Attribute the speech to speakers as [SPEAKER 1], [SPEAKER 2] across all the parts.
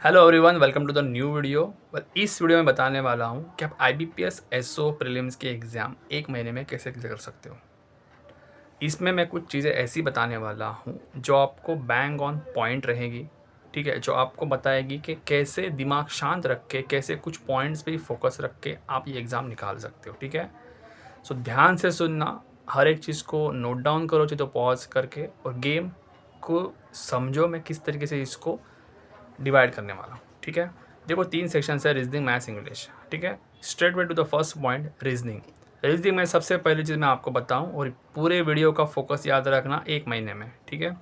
[SPEAKER 1] Hello everyone, welcome to the new video. इस video में बताने वाला हूँ कि आप आईबीपीएस एसओ प्रीलिम्स के एग्ज़ाम एक महीने में कैसे क्लियर कर सकते हो। इसमें मैं कुछ चीज़ें ऐसी बताने वाला हूँ जो आपको बैंग ऑन पॉइंट रहेगी, ठीक है, जो आपको बताएगी कि कैसे दिमाग शांत रख के, कैसे कुछ पॉइंट्स पे फोकस रख के आप ये एग्ज़ाम निकाल सकते हो, ठीक है। सो ध्यान से सुनना, हर एक चीज़ को नोट डाउन करो, चाहे तो पॉज करके, और गेम को समझो मैं किस तरीके से इसको डिवाइड करने वाला हूँ, ठीक है। देखो 3 सेक्शंस है, रीजनिंग, मैथ्स, इंग्लिश, ठीक है। Straight way to the first point, reasoning. Reasoning में सबसे पहली चीज़ मैं आपको बताऊँ, और पूरे वीडियो का फोकस याद रखना एक महीने में, ठीक है।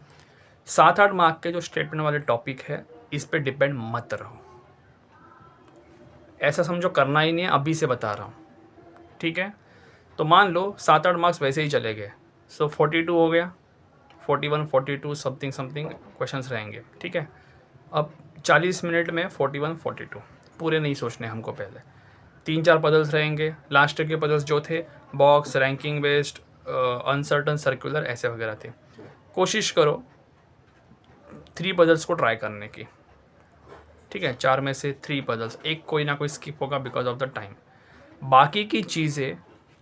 [SPEAKER 1] 7-8 मार्क के जो स्टेटमेंट वाले टॉपिक है, इस पर डिपेंड मत रहो। ऐसा समझो करना ही नहीं है, अभी से बता रहा हूँ, ठीक है। तो मान लो 7-8 मार्क्स वैसे ही चले गए, सो 42 हो गया, 41, 42 समथिंग समथिंग क्वेश्चंस रहेंगे, ठीक है। अब 40 मिनट में 41, 42 पूरे नहीं सोचने हमको, पहले 3-4 पजल्स रहेंगे। लास्ट के पजल्स जो थे box, ranking based, uncertain, circular, ऐसे वगैरह थे। कोशिश करो 3 पजल्स को ट्राई करने की, ठीक है। 4 में से 3 पजल्स, एक कोई ना कोई स्किप होगा बिकॉज ऑफ द टाइम। बाकी की चीज़ें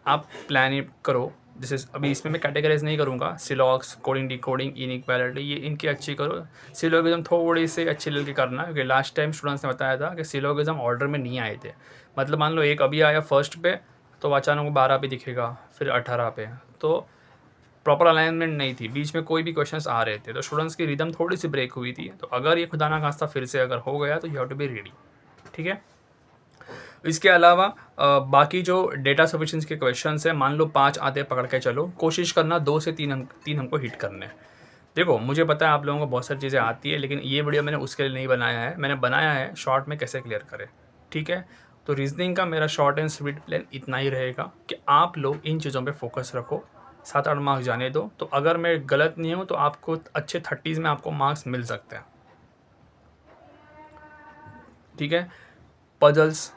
[SPEAKER 1] आप प्लान करो। जैसे अभी इसमें मैं कैटेगराइज नहीं करूँगा, सिलॉक्स, कोडिंग, डिकोडिंग, इनइक्वालिटी, ये इनकी अच्छी करो। सिलोगिज्म थोड़ी सी अच्छी लेके करना, क्योंकि लास्ट टाइम स्टूडेंट्स ने बताया था कि सिलोगिज्म ऑर्डर में नहीं आए थे। मतलब मान लो एक अभी आया फर्स्ट पे, तो अचानक 12 पे दिखेगा, फिर 18 पे, तो प्रॉपर अलाइनमेंट नहीं थी, बीच में कोई भी क्वेश्चंस आ रहे थे, तो स्टूडेंट्स की रिदम थोड़ी सी ब्रेक हुई थी। तो अगर ये खुदा ना खास्ता फिर से अगर हो गया, तो you have to be ready, ठीक है। इसके अलावा बाकी जो डेटा सफिशिएंसी के क्वेश्चंस हैं, मान लो 5 आते पकड़ के चलो, कोशिश करना 2 से 3 हमको हिट करने हैं। देखो मुझे पता है आप लोगों को बहुत सारी चीज़ें आती है, लेकिन ये वीडियो मैंने उसके लिए नहीं बनाया है, मैंने बनाया है शॉर्ट में कैसे क्लियर करें, ठीक है। तो रीजनिंग का मेरा शॉर्ट एंड स्वीट प्लान इतना ही रहेगा कि आप लोग इन चीज़ों पे फोकस रखो, 7-8 मार्क्स जाने दो। तो अगर मैं गलत नहीं हूँ तो आपको अच्छे 30s में आपको मार्क्स मिल सकते हैं, ठीक है। Puzzles,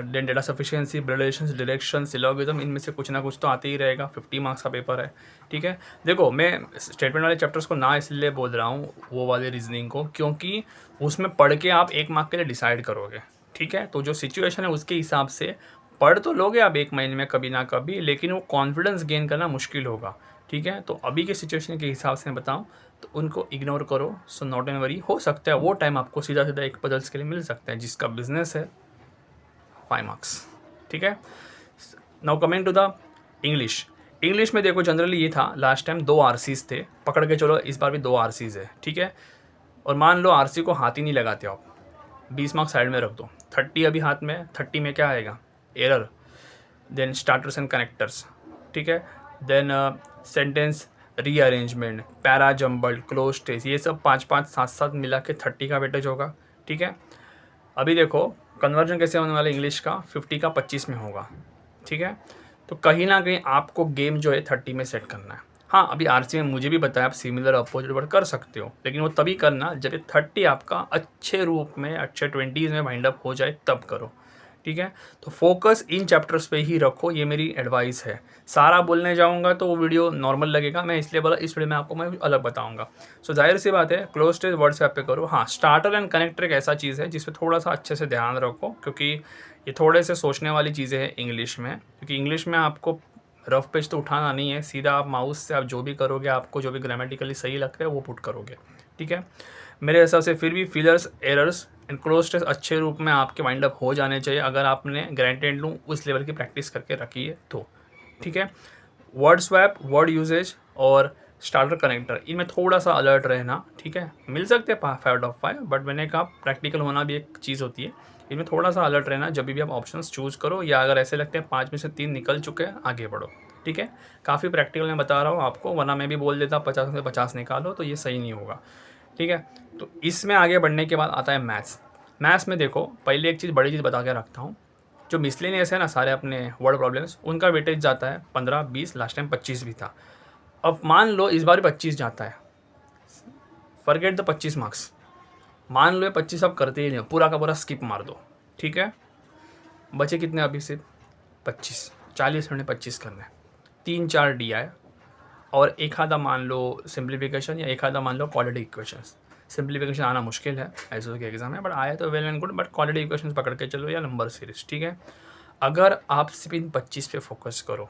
[SPEAKER 1] then data sufficiency, relations, direction, syllogism, इनमें से कुछ ना कुछ तो आते ही रहेगा। 50 मार्क्स का पेपर है, ठीक है। देखो मैं स्टेटमेंट वाले चैप्टर्स को ना इसलिए बोल रहा हूँ, वो वाले रीजनिंग को, क्योंकि उसमें पढ़ के आप 1 मार्क के लिए डिसाइड करोगे, ठीक है। तो जो सिचुएशन है उसके हिसाब से पढ़ तो लोगे आप एक महीने में कभी ना कभी, लेकिन वो कॉन्फिडेंस गेन करना मुश्किल होगा, ठीक है। तो अभी के सिचुएशन के हिसाब से मैं बताऊँ तो उनको इग्नोर करो। सो नॉट एन वरी, हो सकता है वो टाइम आपको सीधा सीधा एक पजल्स के लिए मिल सकता है, जिसका बिजनेस है 5 मार्क्स, ठीक है। Now coming to the English. English में देखो जनरली ये था, लास्ट टाइम 2 आरसीज थे, पकड़ के चलो इस बार भी 2 आरसीज है, ठीक है। और मान लो आरसी को हाथ ही नहीं लगाते हो आप, 20 मार्क्स साइड में रख दो, 30 अभी हाथ में, 30 में क्या आएगा, error, then starters and connectors, ठीक है, then sentence rearrangement, para jumbled, cloze test, ये सब 5-5, 7-7 मिला के 30 का वेटेज होगा, ठीक है। अभी देखो कन्वर्जन कैसे होने वाला है, इंग्लिश का 50 का 25 में होगा, ठीक है। तो कहीं ना कहीं आपको गेम जो है 30 में सेट करना है। हाँ, अभी आरसी में मुझे भी बताया आप सिमिलर अपोजिट वर्ड कर सकते हो, लेकिन वो तभी करना जब ये 30 आपका अच्छे रूप में, अच्छे 20s में वाइंड अप हो जाए, तब करो, ठीक है। तो फोकस इन चैप्टर्स पे ही रखो, ये मेरी एडवाइस है। सारा बोलने जाऊंगा तो वो वीडियो नॉर्मल लगेगा, मैं इसलिए बोला इस वीडियो में आपको मैं अलग बताऊंगा। सो जाहिर सी बात है क्लोज टेस्ट व्हाट्सएप पे करो। हाँ, स्टार्टर एंड कनेक्टर एक ऐसा चीज़ है जिस पे थोड़ा सा अच्छे से ध्यान रखो, क्योंकि ये थोड़े से सोचने वाली चीज़ें हैं इंग्लिश में, क्योंकि इंग्लिश में आपको रफ पेज तो उठाना नहीं है, सीधा आप माउस से आप जो भी करोगे, आपको जो भी ग्रामेटिकली सही लगता है वो पुट करोगे, ठीक है। मेरे हिसाब से फिर भी fillers, errors and cloze test अच्छे रूप में आपके वाइंड अप हो जाने चाहिए, अगर आपने ग्रांटेड लूँ उस लेवल की प्रैक्टिस करके रखी है तो, ठीक है। वर्ड स्वैप, वर्ड यूजेज और स्टार्टर कनेक्टर, इनमें थोड़ा सा अलर्ट रहना, ठीक है। मिल सकते हैं 5/5, बट मैंने कहा प्रैक्टिकल होना भी एक चीज़ होती है, इनमें थोड़ा सा अलर्ट रहना जब भी आप ऑप्शंस चूज़ करो, या अगर ऐसे लगते हैं 5 में से 3 निकल चुके हैं, आगे बढ़ो, ठीक है। काफ़ी प्रैक्टिकल मैं बता रहा हूँ आपको, वरना मैं भी बोल देता 50 में से 50 निकालो, तो ये सही नहीं होगा, ठीक है। तो इसमें आगे बढ़ने के बाद आता है मैथ्स। मैथ्स में देखो पहले एक चीज़, बड़ी चीज़ बता के रखता हूँ, जो मिसलेनियस है ना सारे अपने वर्ड प्रॉब्लम्स, उनका वेटेज जाता है 15-20, लास्ट टाइम 25 भी था। अब मान लो इस बार 25 जाता है, फॉरगेट द 25 मार्क्स, मान लो 25 आप करते ही नहीं हो, पूरा का पूरा स्किप मार दो, ठीक है। बचे कितने अभी सिर्फ 25, 40 में 25 करने, 3-4 डी आए, और एक आधा मान लो सिंप्लीफिकेशन, या एक आधा मान लो क्वाड्रेटिक इक्वेशंस, सिंप्लीफिकेशन आना मुश्किल है, ऐसे के एग्जाम है, बट आया तो well and good, but quality equations पकड़ के चलो या नंबर सीरीज, ठीक है। अगर आप सिर्फ इन 25 पे फोकस करो,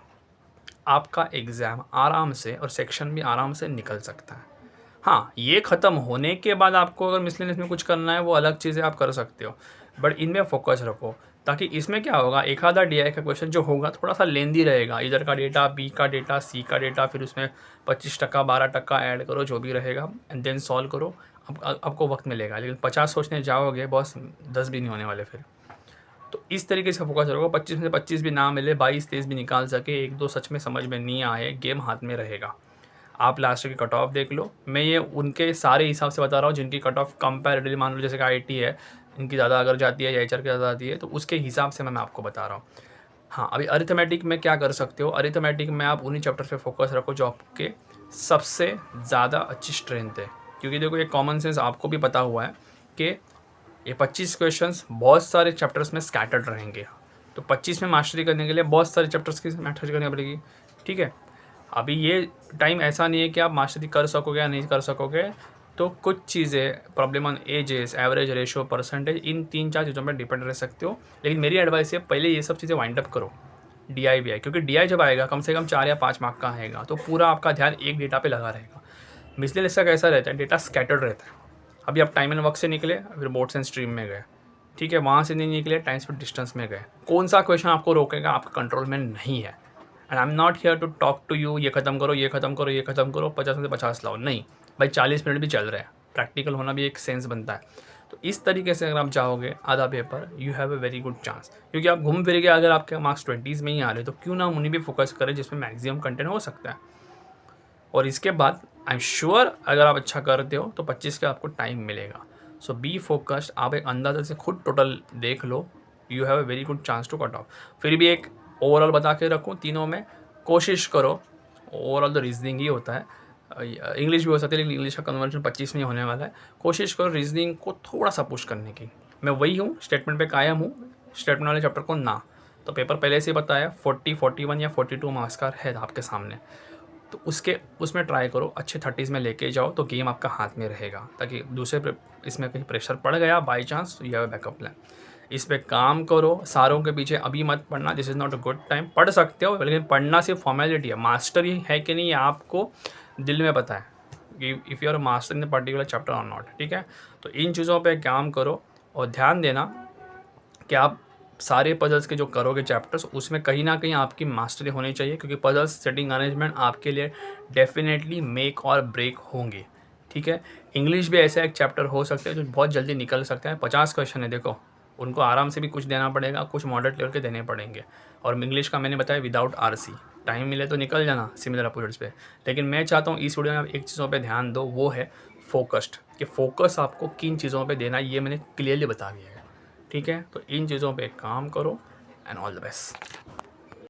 [SPEAKER 1] आपका एग्ज़ाम आराम से और सेक्शन भी आराम से निकल सकता है। हाँ, ये ख़त्म होने के बाद आपको अगर मिसलेनियस में कुछ करना है वो अलग चीज़ है, आप कर सकते हो, बट इनमें फोकस रखो, ताकि इसमें क्या होगा, एक आधा डीआई का क्वेश्चन जो होगा थोड़ा सा लेंदी रहेगा, इधर का डेटा, बी का डेटा, सी का डेटा, फिर उसमें 25% 12% ऐड करो, जो भी रहेगा, एंड देन सॉल्व करो। आपको वक्त मिलेगा, लेकिन 50 सोचने जाओगे बॉस, 10 भी नहीं होने वाले फिर। तो इस तरीके से फोकस रखो, 25 में से 25 भी ना मिले, 22-23 भी निकाल सके, 1-2 सच में समझ में नहीं आए, गेम हाथ में रहेगा। आप लास्ट की कट ऑफ देख लो, मैं ये उनके सारे हिसाब से बता रहा हूँ जिनकी कट ऑफ कंपैरेटिवली, मान लो जैसे कि आईटी है, इनकी ज़्यादा अगर जाती है या एचआर की ज़्यादा आती है, तो उसके हिसाब से मैं आपको बता रहा हूँ। हाँ, अभी अरिथमेटिक में क्या कर सकते हो, अरिथमेटिक में आप उन्हीं चैप्टर पे फोकस रखो जो आपके सबसे ज़्यादा अच्छी स्ट्रेंथ है, क्योंकि देखो ये कॉमन सेंस आपको भी पता हुआ है कि ये 25 क्वेश्चंस बहुत सारे चैप्टर्स में स्कैटर्ड रहेंगे, तो 25 में मास्टरी करने के लिए बहुत सारे चैप्टर्स की मास्टरी करनी पड़ेगी, ठीक है। अभी ये टाइम ऐसा नहीं है कि आप मास्टरी कर सकोगे या नहीं कर सकोगे, तो कुछ चीज़ें problem on ages, average ratio, percentage, इन 3-4 चीज़ों पर डिपेंड रह सकते हो, लेकिन मेरी एडवाइस है पहले ये सब चीज़ें वाइंड अप करो, डीआई भी है, क्योंकि डीआई जब आएगा कम से कम 4 या 5 मार्क का आएगा, तो पूरा आपका ध्यान एक डेटा पे लगा रहेगा। मिसलेनियस का कैसा रहता है, डेटा स्कैटर्ड रहता है। अभी आप टाइम एंड वर्क से निकले, फिर बोर्ड्स एंड स्ट्रीम में गए, ठीक है, वहाँ से नहीं निकले, टाइम स्पीड डिस्टेंस में गए, कौन सा क्वेश्चन आपको रोकेगा, आपका कंट्रोल में नहीं है। And I am not here to talk to you, ये खत्म करो, ये खत्म करो, ये खत्म करो, 50 में से 50 लाओ, नहीं भाई, 40 मिनट भी चल रहे हैं, प्रैक्टिकल होना भी एक सेंस बनता है। तो इस तरीके से अगर आप जाओगे आधा paper, you have a very good chance, क्योंकि आप घूम फिर के अगर आपके मार्क्स 20s में ही आ रहे तो क्यों ना उन्हीं भी फोकस करें जिसमें मैक्सिमम कंटेंट हो सकता है। और इसके बाद आई एम श्योर अगर आप अच्छा करते हो तो 25 का आपको टाइम मिलेगा। सो बी फोकस्ड, आप एक अंदाजे से खुद टोटल देख लो, you have a very good chance to cut off. फिर भी एक ओवरऑल बता के रखूँ, तीनों में कोशिश करो, ओवरऑल तो रीजनिंग ही होता है, इंग्लिश भी हो सकती है, लेकिन इंग्लिश का कन्वर्जन 25 में ही होने वाला है। कोशिश करो रीजनिंग को थोड़ा सा पुश करने की, मैं वही हूँ, स्टेटमेंट पे कायम हूँ, स्टेटमेंट वाले चैप्टर को ना, तो पेपर पहले से ही बताया 40, 41 या 42 मार्क्स का है आपके सामने, तो उसमें ट्राई करो, अच्छे 30s में लेके जाओ, तो गेम आपका हाथ में रहेगा, ताकि दूसरे इसमें कहीं प्रेशर पड़ गया by chance, you have backup plan. इस पे काम करो, सारों के पीछे अभी मत पढ़ना, this is not a good time. पढ़ सकते हो, लेकिन पढ़ना सिर्फ फॉर्मेलिटी है, मास्टरी है कि नहीं आपको दिल में पता है कि if you are master in the particular chapter और नॉट, ठीक है। तो इन चीज़ों पे काम करो, और ध्यान देना कि आप सारे पजल्स के जो करोगे चैप्टर्स, उसमें कहीं ना कहीं आपकी मास्टरी होनी चाहिए, क्योंकि पजल्स सेटिंग अरेंजमेंट आपके लिए डेफिनेटली मेक और ब्रेक होंगे, ठीक है। इंग्लिश भी ऐसा एक चैप्टर हो सकता है जो बहुत जल्दी निकल सकता है, 50 क्वेश्चन है, देखो उनको आराम से भी कुछ देना पड़ेगा, कुछ मॉडरेट लेवल के देने पड़ेंगे। और इंग्लिश का मैंने बताया विदाउट आरसी, टाइम मिले तो निकल जाना सिमिलर अप्रोच पे, लेकिन मैं चाहता हूँ इस वीडियो में आप एक चीज़ों पे ध्यान दो, वो है फोकस्ड, कि फोकस आपको किन चीज़ों पे देना है, ये मैंने क्लियरली बता दिया है, ठीक है। तो इन चीज़ों पे काम करो, एंड ऑल द बेस्ट।